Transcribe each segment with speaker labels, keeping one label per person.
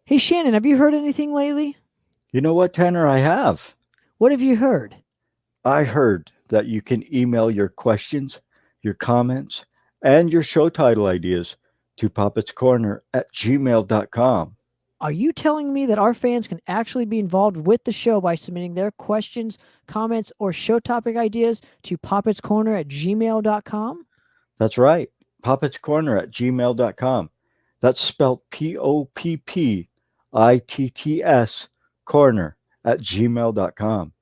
Speaker 1: Hey Shannon, have you heard anything lately?
Speaker 2: You know what, Tanner? I have.
Speaker 1: What have you heard?
Speaker 2: I heard that you can email your questions, your comments, and your show title ideas to puppetscorner@gmail.com.
Speaker 1: Are you telling me that our fans can actually be involved with the show by submitting their questions, comments, or show topic ideas to poppetscorner@gmail.com?
Speaker 2: That's right, puppetscorner@gmail.com. That's spelled POPPITTS corner@gmail.com.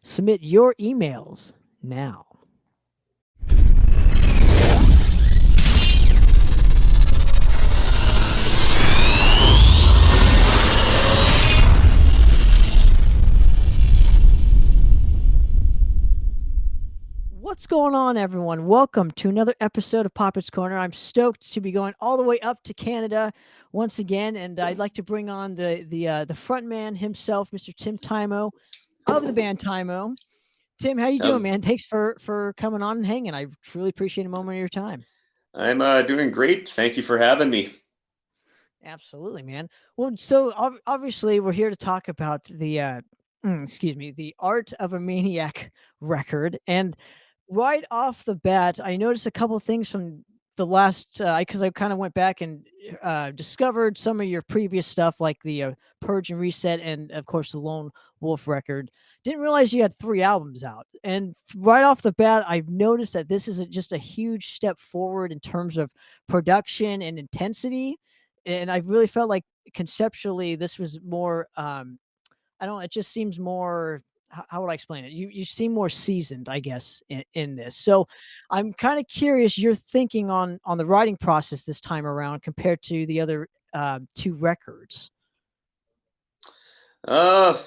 Speaker 1: Submit your emails now. What's going on, everyone? Welcome to another episode of Poppitt's Corner. I'm stoked to be going all the way up to Canada once again, and I'd like to bring on the front man himself, Mr. Tim Tymo of the band Tymo. Tim, how you doing, man? Thanks for coming on and hanging. I truly appreciate a moment of your time.
Speaker 3: I'm doing great. Thank you for having me.
Speaker 1: Absolutely, man. Well, so obviously we're here to talk about the Art of a Maniac record, and right off the bat, I noticed a couple of things from the last because I kind of went back and discovered some of your previous stuff, like the Purge and Reset, and of course the Lone Wolf record. Didn't realize you had 3 albums out, and right off the bat, I've noticed that this is just a huge step forward in terms of production and intensity. And I really felt like conceptually this was more. I don't. It just seems more. How would I explain it? You seem more seasoned, I guess, in this. So I'm kind of curious your thinking on the writing process this time around compared to the other two records.
Speaker 3: I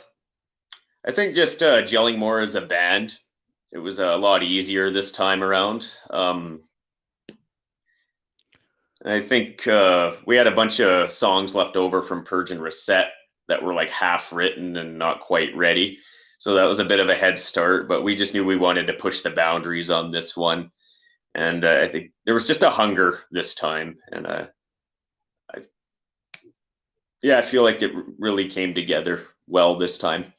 Speaker 3: think just gelling more as a band. It was a lot easier this time around. I think we had a bunch of songs left over from Purge and Reset that were like half written and not quite ready. So that was a bit of a head start, but we just knew we wanted to push the boundaries on this one. And I think there was just a hunger this time. And I feel like it really came together well this time.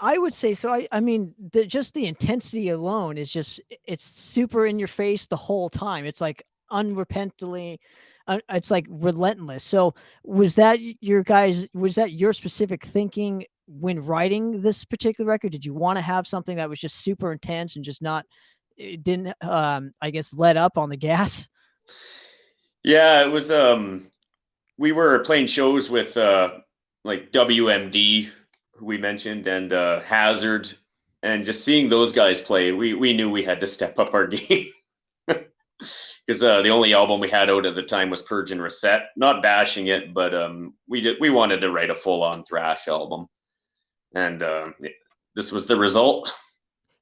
Speaker 1: I would say so. I mean, just the intensity alone is it's super in your face the whole time. It's like unrepentantly, it's like relentless. So was that your specific thinking when writing this particular record? Did you want to have something that was just super intense and just not, it didn't, I guess, let up on the gas?
Speaker 3: Yeah, it was, we were playing shows with like WMD, who we mentioned, and Hazard, and just seeing those guys play, we knew we had to step up our game. Because the only album we had out at the time was Purge and Reset. Not bashing it, but we wanted to write a full-on thrash album, and this was the result.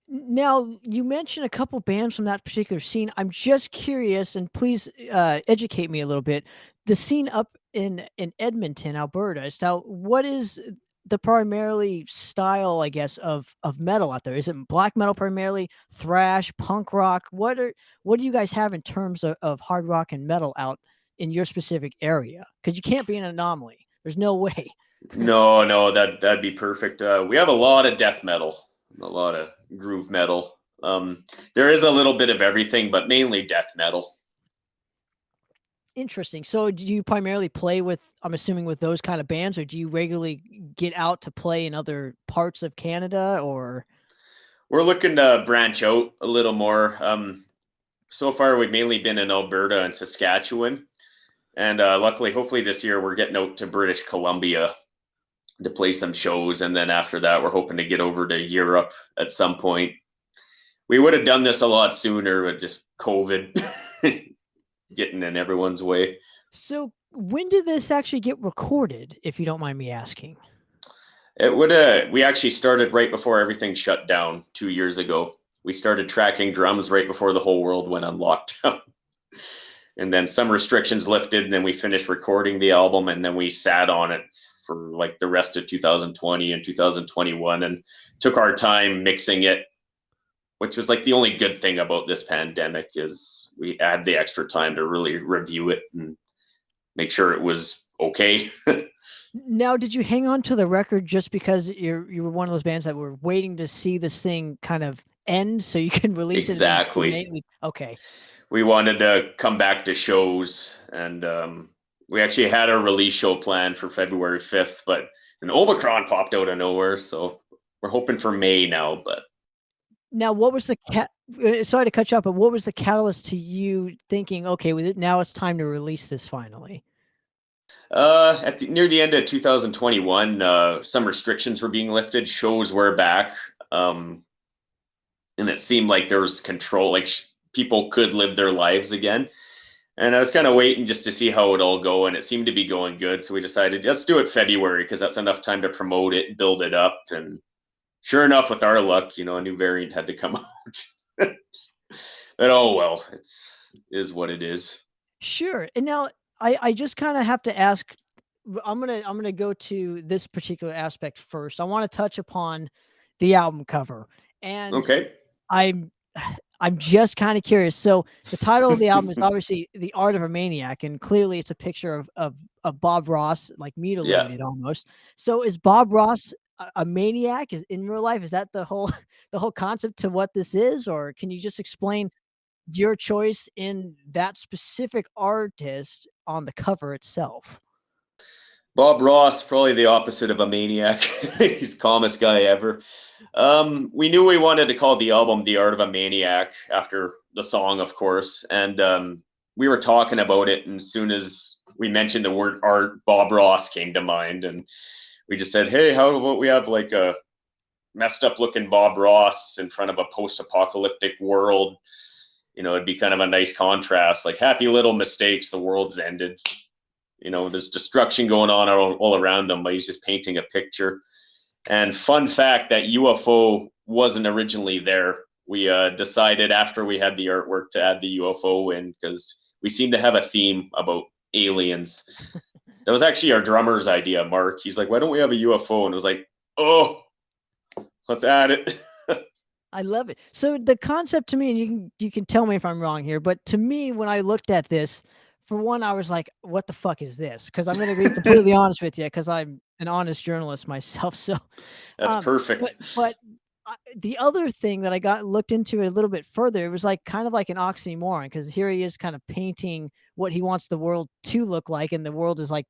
Speaker 1: Now, you mentioned a couple bands from that particular scene. I'm just curious, and please educate me a little bit. The scene up in Edmonton, Alberta. So, what is the primarily style, I guess, of metal out there? Is it black metal primarily, thrash, punk rock? What do you guys have in terms of hard rock and metal out in your specific area? Because you can't be an anomaly. There's no way.
Speaker 3: No, that'd be perfect. We have a lot of death metal, a lot of groove metal. There is a little bit of everything, but mainly death metal.
Speaker 1: Interesting. So do you primarily play with, I'm assuming, with those kind of bands, or do you regularly get out to play in other parts of Canada, or?
Speaker 3: We're looking to branch out a little more. So far, we've mainly been in Alberta and Saskatchewan. And luckily, hopefully this year, we're getting out to British Columbia to play some shows. And then after that, we're hoping to get over to Europe at some point. We would have done this a lot sooner, but just COVID getting in everyone's way.
Speaker 1: So when did this actually get recorded, if you don't mind me asking?
Speaker 3: It would we actually started right before everything shut down 2 years ago. We started tracking drums right before the whole world went on lockdown. And then some restrictions lifted, and then we finished recording the album, and then we sat on it for like the rest of 2020 and 2021 and took our time mixing it, which was like the only good thing about this pandemic, is we had the extra time to really review it and make sure it was okay.
Speaker 1: Now, did you hang on to the record just because you were one of those bands that were waiting to see this thing kind of end so you can release it and then
Speaker 3: Exactly.
Speaker 1: immediately okay.
Speaker 3: We wanted to come back to shows, and we actually had a release show planned for February 5th, but an Omicron popped out of nowhere, so we're hoping for May now. But
Speaker 1: Now, what was the sorry to cut you off, but what was the catalyst to you thinking, okay, with it now it's time to release this finally?
Speaker 3: near the end of 2021, some restrictions were being lifted, shows were back, um, and it seemed like there was control, like people could live their lives again. And I was kind of waiting just to see how it all go, and it seemed to be going good. So we decided let's do it February because that's enough time to promote it, build it up, and sure enough, with our luck, a new variant had to come out. But oh well, is what it is.
Speaker 1: Sure. And now I just kind of have to ask I'm gonna go to this particular aspect first. I want to touch upon the album cover. And
Speaker 3: Okay.
Speaker 1: I'm I'm just kind of curious. So the title of the album is obviously "The Art of a Maniac," and clearly it's a picture of Bob Ross, like
Speaker 3: Yeah.
Speaker 1: mutilated almost. So is Bob Ross a maniac? Is in real life? Is that the whole the whole concept to what this is, or can you just explain your choice in that specific artist on the cover itself?
Speaker 3: Bob Ross, probably the opposite of a maniac. He's the calmest guy ever. We knew we wanted to call the album "The Art of a Maniac" after the song, of course, and we were talking about it. And as soon as we mentioned the word art, Bob Ross came to mind, and we just said, "Hey, how about we have like a messed up looking Bob Ross in front of a post-apocalyptic world? It'd be kind of a nice contrast. Like happy little mistakes, the world's ended. There's destruction going on all around him, but he's just painting a picture." And fun fact, that UFO wasn't originally there. We decided after we had the artwork to add the UFO in because we seem to have a theme about aliens. That was actually our drummer's idea, Mark. He's like, "Why don't we have a UFO?" And it was like, "Oh, let's add it."
Speaker 1: I love it. So the concept to me, and you can tell me if I'm wrong here, but to me, when I looked at this, for one, I was like, "What the fuck is this?" Because I'm going to be completely honest with you, because I'm an honest journalist myself. So,
Speaker 3: That's
Speaker 1: but
Speaker 3: perfect.
Speaker 1: the other thing that I got looked into it a little bit further, it was like kind of like an oxymoron because here he is kind of painting what he wants the world to look like, and the world is like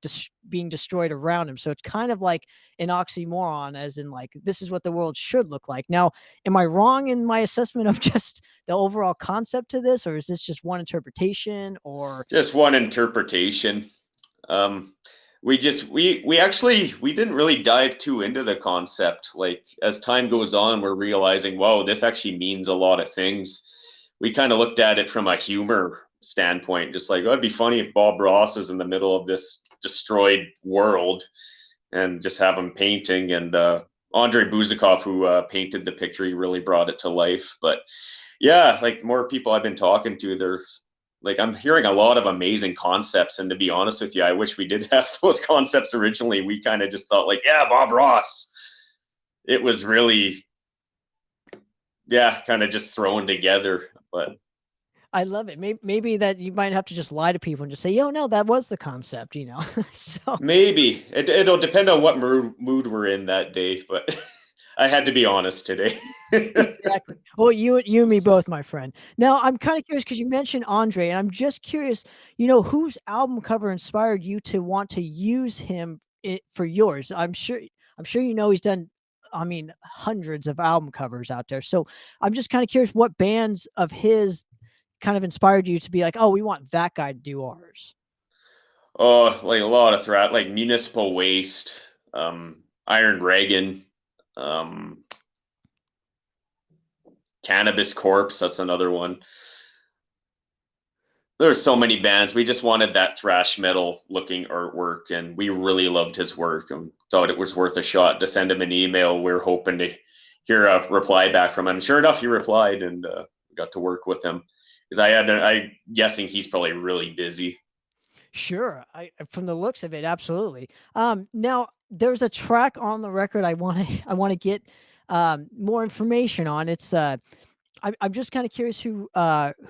Speaker 1: being destroyed around him. So it's kind of like an oxymoron, as in like this is what the world should look like. Now, am I wrong in my assessment of just the overall concept to this, or is this just one interpretation? Or
Speaker 3: Just one interpretation. Um, we didn't really dive too into the concept. Like as time goes on, we're realizing, wow, this actually means a lot of things. We kind of looked at it from a humor standpoint, just like, oh, it'd be funny if Bob Ross is in the middle of this destroyed world and just have him painting. And Andre Buzikov, who painted the picture, he really brought it to life. But yeah, like more people I've been talking to, they're like, I'm hearing a lot of amazing concepts. And to be honest with you, I wish we did have those concepts originally. We kind of just thought, like, yeah, Bob Ross. It was really, yeah, kind of just thrown together. But
Speaker 1: I love it. Maybe that you might have to just lie to people and just say, "Yo, no, that was the concept," So
Speaker 3: maybe it'll depend on what mood we're in that day. But I had to be honest today.
Speaker 1: exactly. Well, you and me both, my friend. Now, I'm kind of curious because you mentioned Andre, and I'm just curious, whose album cover inspired you to want to use him for yours? I'm sure he's done. I mean, hundreds of album covers out there. So I'm just kind of curious what bands of his kind of inspired you to be like, "Oh, we want that guy to do ours."
Speaker 3: Oh, like a lot of threat, like Municipal Waste, Iron Reagan, um, Cannabis Corpse. That's another one. There's so many bands. We just wanted that thrash metal looking artwork, and we really loved his work and thought it was worth a shot to send him an email. We are hoping to hear a reply back from him. Sure enough, he replied, and got to work with him because I guessing he's probably really busy.
Speaker 1: Sure. I from the looks of it, absolutely. Now there's a track on the record I want to get more information on. It's I'm just kind of curious who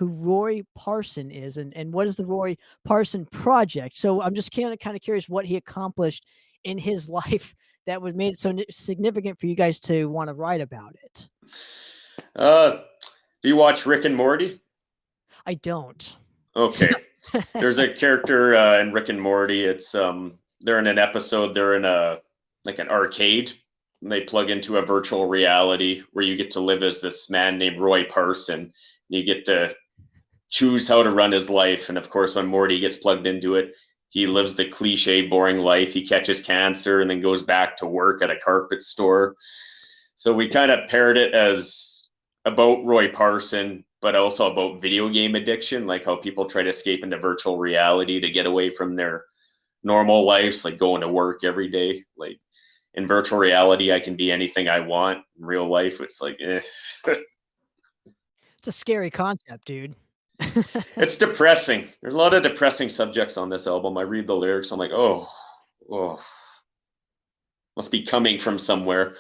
Speaker 1: Roy Parson is, and what is the Roy Parson Project. So I'm just kind of curious what he accomplished in his life that would made it so significant for you guys to want to write about it?
Speaker 3: Do you watch Rick and Morty?
Speaker 1: I don't.
Speaker 3: Okay. There's a character in Rick and Morty. It's they're in an episode, they're in a like an arcade, and they plug into a virtual reality where you get to live as this man named Roy Parson. You get to choose how to run his life. And of course, when Morty gets plugged into it, he lives the cliche, boring life. He catches cancer and then goes back to work at a carpet store. So we kind of paired it as about Roy Parson, but also about video game addiction, like how people try to escape into virtual reality to get away from their normal lives, like going to work every day. Like in virtual reality, I can be anything I want. In real life, it's like,
Speaker 1: It's a scary concept, dude.
Speaker 3: It's depressing. There's a lot of depressing subjects on this album. I read the lyrics, I'm like, oh, must be coming from somewhere.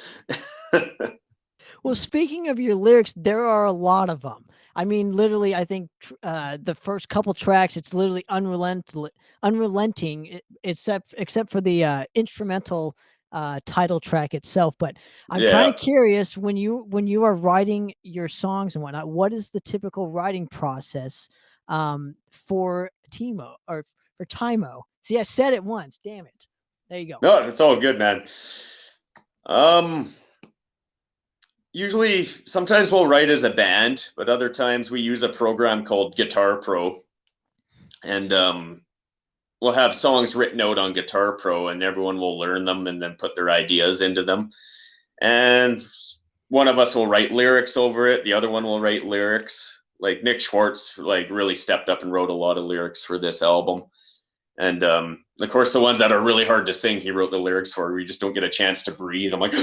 Speaker 1: Well, speaking of your lyrics, there are a lot of them. I mean, literally, I think the first couple tracks, it's literally unrelenting, except for the instrumental title track itself. But I'm kind of curious, when you are writing your songs and whatnot, what is the typical writing process for Timo or for Tymo? See, I said it once. Damn it! There you go.
Speaker 3: No, it's all good, man. Usually, sometimes we'll write as a band, but other times we use a program called Guitar Pro, and we'll have songs written out on Guitar Pro, and everyone will learn them and then put their ideas into them. And one of us will write lyrics over it. The other one will write lyrics. Like Nick Schwartz, like really stepped up and wrote a lot of lyrics for this album. And of course, the ones that are really hard to sing, he wrote the lyrics for. We just don't get a chance to breathe. I'm like,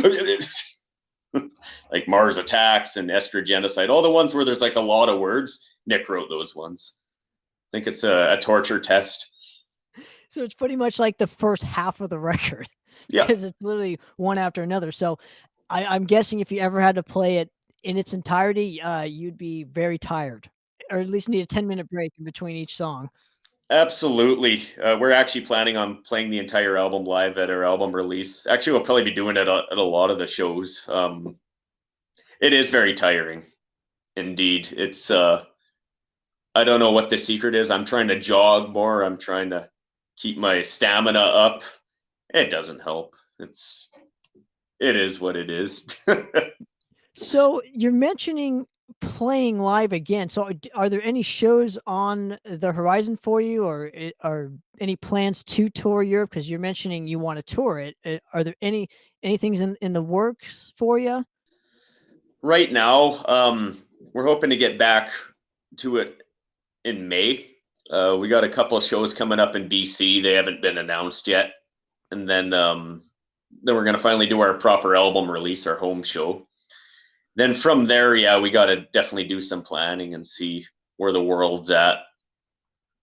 Speaker 3: like Mars Attacks and Estrogenocide, all the ones where there's like a lot of words. Nick wrote those ones. I think it's a torture test.
Speaker 1: So it's pretty much like the first half of the record.
Speaker 3: Yeah.
Speaker 1: Because it's literally one after another. So I'm guessing if you ever had to play it in its entirety, you'd be very tired, or at least need a 10-minute break in between each song.
Speaker 3: Absolutely. We're actually planning on playing the entire album live at our album release. Actually, we'll probably be doing it at a lot of the shows. It is very tiring. Indeed. It's, I don't know what the secret is. I'm trying to jog more. I'm trying to keep my stamina up. It doesn't help. It is what it is.
Speaker 1: So you're mentioning playing live again. So are there any shows on the horizon for you, or are any plans to tour Europe? Because you're mentioning you want to tour it. Are there anything in the works for you?
Speaker 3: Right now, we're hoping to get back to it in May. We got a couple of shows coming up in BC. They haven't been announced yet. And then we're going to finally do our proper album release, our home show. Then from there, yeah, we got to definitely do some planning and see where the world's at.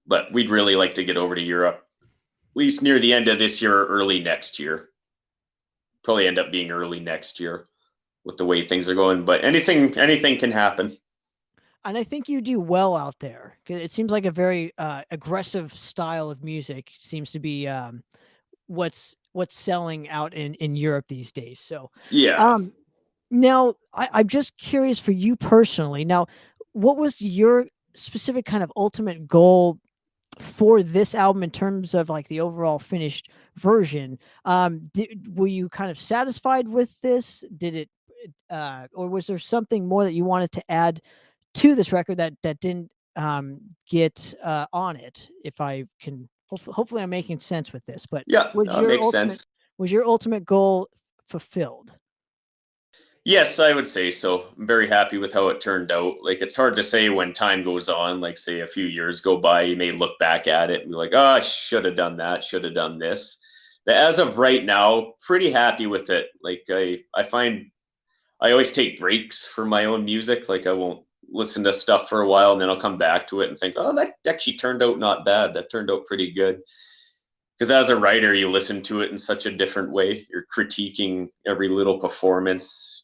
Speaker 3: But we'd really like to get over to Europe, at least near the end of this year or early next year. Probably end up being early next year with the way things are going. But anything can happen.
Speaker 1: And I think you do well out there, because it seems like a very aggressive style of music seems to be what's selling out in Europe these days. So
Speaker 3: yeah.
Speaker 1: Now, I'm just curious for you personally. Now, what was your specific kind of ultimate goal for this album in terms of like the overall finished version? Were you kind of satisfied with this? Did it, or was there something more that you wanted to add to this record that didn't get on it? If I can, hopefully, I'm making sense with this. But
Speaker 3: yeah, that makes sense.
Speaker 1: Was your ultimate goal fulfilled?
Speaker 3: Yes, I would say so. I'm very happy with how it turned out. Like, it's hard to say when time goes on, like say a few years go by, you may look back at it and be like, oh, I should have done that, should have done this. But as of right now, pretty happy with it. Like I find I always take breaks for my own music. Like I won't listen to stuff for a while and then I'll come back to it and think, oh, that actually turned out not bad. That turned out pretty good. Because as a writer, you listen to it in such a different way. You're critiquing every little performance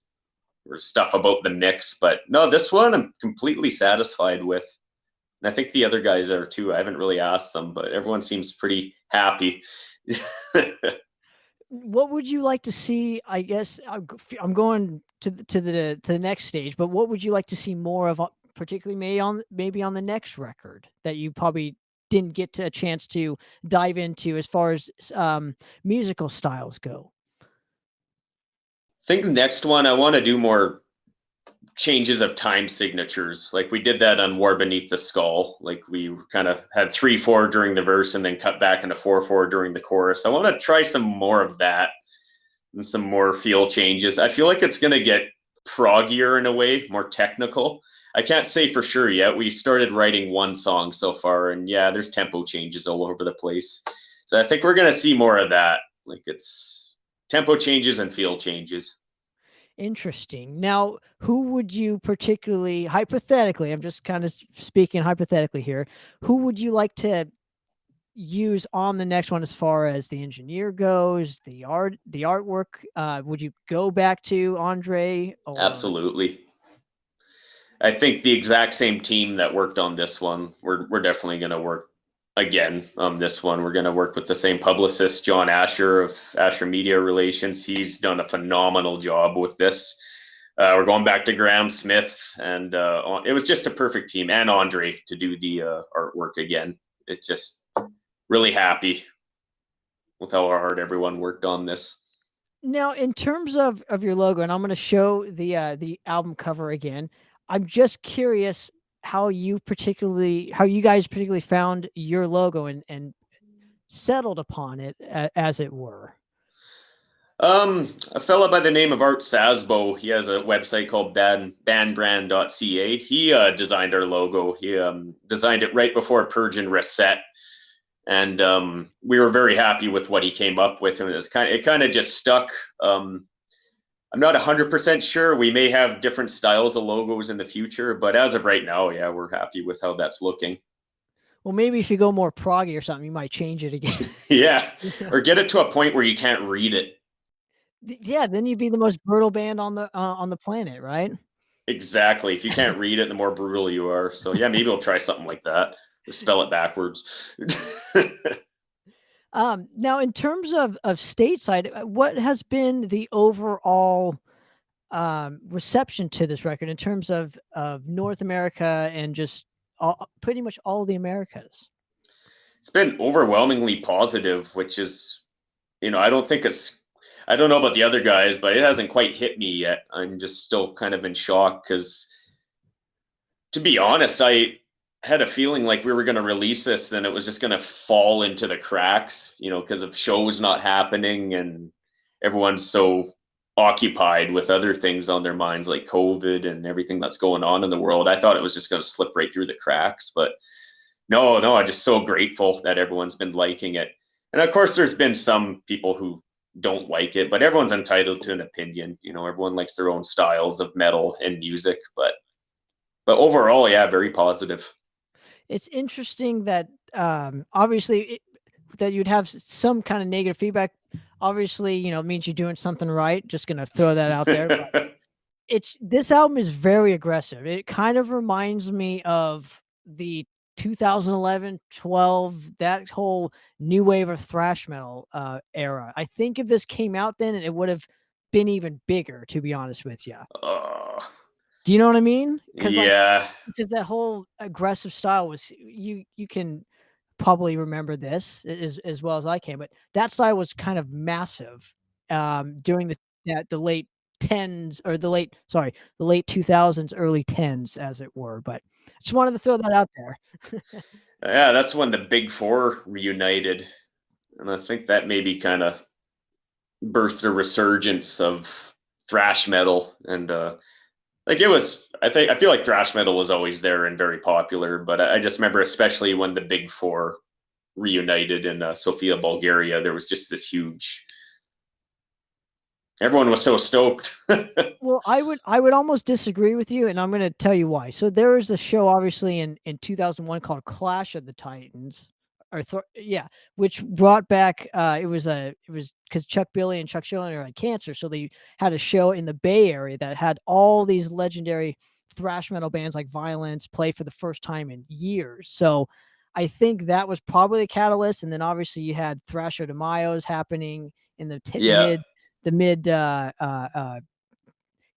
Speaker 3: or stuff about the mix. But no, this one I'm completely satisfied with. And I think the other guys are too. I haven't really asked them, but everyone seems pretty happy.
Speaker 1: what would you like to see? I guess I'm going to the next stage, but what would you like to see more of, particularly maybe on the next record that you probably didn't get to a chance to dive into as far as musical styles go?
Speaker 3: I think the next one I want to do more changes of time signatures. Like we did that on War Beneath the Skull. Like we kind of had 3/4 during the verse and then cut back into 4/4 during the chorus. I want to try some more of that and some more feel changes. I feel like it's going to get proggier in a way, more technical. I can't say for sure yet. We started writing one song so far, and yeah, there's tempo changes all over the place. So I think we're going to see more of that. Like it's tempo changes and feel changes.
Speaker 1: Interesting. Now, who would you particularly, hypothetically, I'm just kind of speaking hypothetically here, who would you like to use on the next one as far as the engineer goes, the artwork? Would you go back to Andre or
Speaker 3: Absolutely. I think the exact same team that worked on this one, we're definitely going to work again on this one. We're going to work with the same publicist, John Asher of Asher Media Relations. He's done a phenomenal job with this. We're going back to Graham Smith, and it was just a perfect team, and Andre to do the artwork again. It's just really happy with how hard everyone worked on this.
Speaker 1: now in terms of your logo, and I'm going to show the album cover again. I'm just curious how you guys particularly found your logo and settled upon it, as it were.
Speaker 3: A fella by the name of Art Sasbo, he has a website called bandbrand.ca. He designed our logo. He designed it right before Purge and Reset, and we were very happy with what he came up with, and it kind of just stuck. I'm not 100% sure. We may have different styles of logos in the future, but as of right now, yeah, we're happy with how that's looking.
Speaker 1: Well, maybe if you go more proggy or something, you might change it again.
Speaker 3: Yeah, or get it to a point where you can't read it.
Speaker 1: Yeah, then you'd be the most brutal band on the planet, right?
Speaker 3: Exactly. If you can't read it, the more brutal you are. So yeah, maybe we'll try something like that. Or spell it backwards.
Speaker 1: Now in terms of stateside, what has been the overall reception to this record in terms of North America and just pretty much all the Americas?
Speaker 3: It's been overwhelmingly positive, which is, I don't think I don't know about the other guys, but it hasn't quite hit me yet. I'm just still kind of in shock because, to be honest, I had a feeling like we were going to release this, then it was just going to fall into the cracks, because of shows not happening and everyone's so occupied with other things on their minds, like COVID and everything that's going on in the world. I thought it was just going to slip right through the cracks, but no, I'm just so grateful that everyone's been liking it. And of course, there's been some people who don't like it, but everyone's entitled to an opinion. Everyone likes their own styles of metal and music, but overall, yeah, very positive.
Speaker 1: It's interesting that obviously that you'd have some kind of negative feedback. Obviously, it means you're doing something right. Just gonna throw that out there. But this album is very aggressive. It kind of reminds me of the 2011, 12, that whole new wave of thrash metal era. I think if this came out then, it would have been even bigger, to be honest with you. Do you know what I mean?
Speaker 3: Yeah.
Speaker 1: Because that whole aggressive style was, you can probably remember this as well as I can, but that style was kind of massive during the late 10s, or the late 2000s, early 10s, as it were. But just wanted to throw that out there.
Speaker 3: Yeah, that's when the Big Four reunited, and I think that maybe kind of birthed a resurgence of thrash metal. And I feel like thrash metal was always there and very popular, but I just remember, especially when the Big Four reunited in Sofia, Bulgaria, there was just this huge. Everyone was so stoked.
Speaker 1: Well, I would almost disagree with you, and I'm going to tell you why. So there was a show, obviously, in 2001 called Clash of the Titans, which brought back. It was because Chuck Billy and Chuck Schuldiner had cancer, so they had a show in the Bay Area that had all these legendary thrash metal bands like Violence play for the first time in years. So I think that was probably the catalyst, and then obviously you had Thrasher de Mayos happening in the
Speaker 3: Yeah.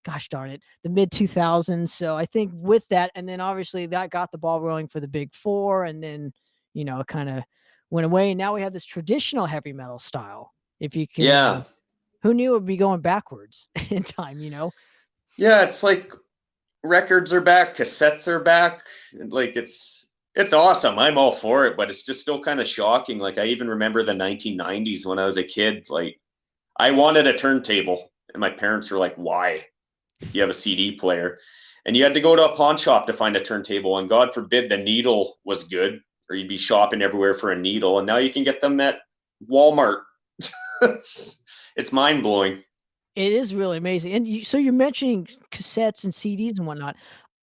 Speaker 1: gosh darn it, the mid 2000s. So I think with that, and then obviously that got the ball rolling for the big four, and then, it kind of went away. And now we have this traditional heavy metal style. If you can,
Speaker 3: Yeah.
Speaker 1: who knew it would be going backwards in time,
Speaker 3: Yeah. It's like records are back, cassettes are back. Like it's awesome. I'm all for it, but it's just still kind of shocking. Like I even remember the 1990s when I was a kid. Like I wanted a turntable, and my parents were like, "Why? If you have a CD player." And you had to go to a pawn shop to find a turntable, and God forbid the needle was good, or you'd be shopping everywhere for a needle. And now you can get them at Walmart. it's mind blowing.
Speaker 1: It is really amazing. And so you're mentioning cassettes and CDs and whatnot.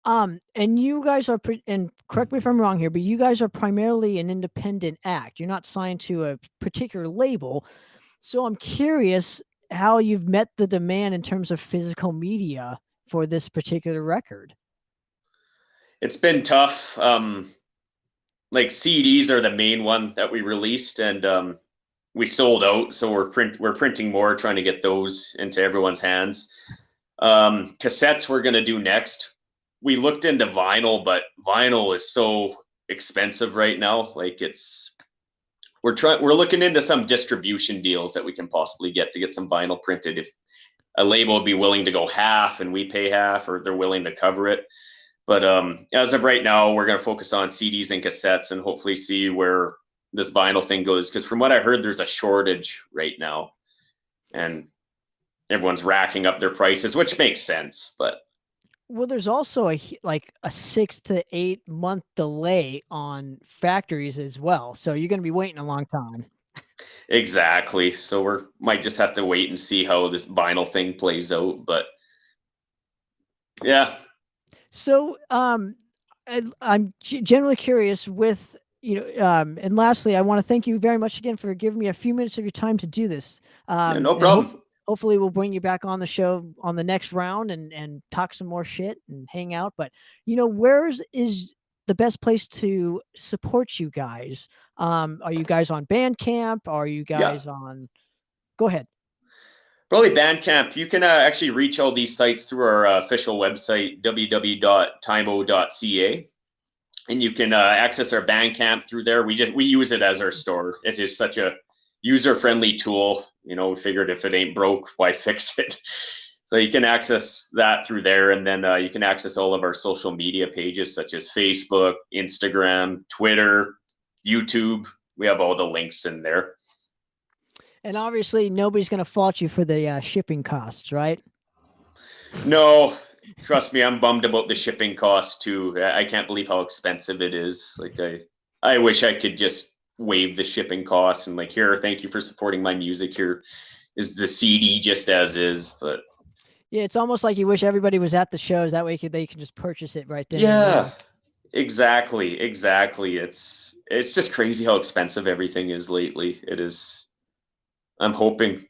Speaker 1: And you guys are, and correct me if I'm wrong here, but you guys are primarily an independent act. You're not signed to a particular label. So I'm curious how you've met the demand in terms of physical media for this particular record.
Speaker 3: It's been tough. Like CDs are the main one that we released, and we sold out. So we're printing more, trying to get those into everyone's hands. Cassettes we're gonna do next. We looked into vinyl, but vinyl is so expensive right now. Like we're looking into some distribution deals that we can possibly get to get some vinyl printed. If a label would be willing to go half and we pay half, or they're willing to cover it. But as of right now, we're going to focus on CDs and cassettes and hopefully see where this vinyl thing goes. Because from what I heard, there's a shortage right now, and everyone's racking up their prices, which makes sense. But
Speaker 1: well, there's also a 6 to 8 month delay on factories as well. So you're going to be waiting a long time.
Speaker 3: exactly. So might just have to wait and see how this vinyl thing plays out. But yeah.
Speaker 1: So I'm generally curious with, and lastly, I want to thank you very much again for giving me a few minutes of your time to do this.
Speaker 3: Yeah, no problem.
Speaker 1: Hopefully we'll bring you back on the show on the next round and talk some more shit and hang out. But, where's is the best place to support you guys? Are you guys on Bandcamp? Are you guys on, go ahead.
Speaker 3: Probably Bandcamp. You can actually reach all these sites through our official website, www.tymo.ca. And you can access our Bandcamp through there. We use it as our store. It is such a user-friendly tool. We figured if it ain't broke, why fix it? So you can access that through there. And then you can access all of our social media pages, such as Facebook, Instagram, Twitter, YouTube. We have all the links in there.
Speaker 1: And obviously nobody's going to fault you for the shipping costs, right?
Speaker 3: No, trust me, I'm bummed about the shipping costs too. I can't believe how expensive it is. Like I wish I could just waive the shipping costs and like, here, thank you for supporting my music. Here is the CD just as is. But
Speaker 1: yeah, it's almost like you wish everybody was at the shows. That way they can just purchase it right there.
Speaker 3: Yeah, exactly. It's just crazy how expensive everything is lately. It is. I'm hoping.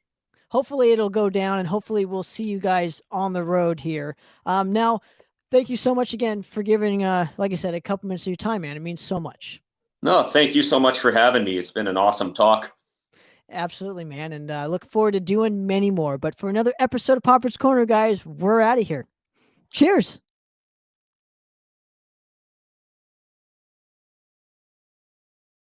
Speaker 1: Hopefully it'll go down, and hopefully we'll see you guys on the road here. Now, thank you so much again for giving, like I said, a couple minutes of your time, man. It means so much.
Speaker 3: No, thank you so much for having me. It's been an awesome talk.
Speaker 1: Absolutely, man. And I look forward to doing many more. But for another episode of Poppitt's Corner, guys, we're out of here. Cheers.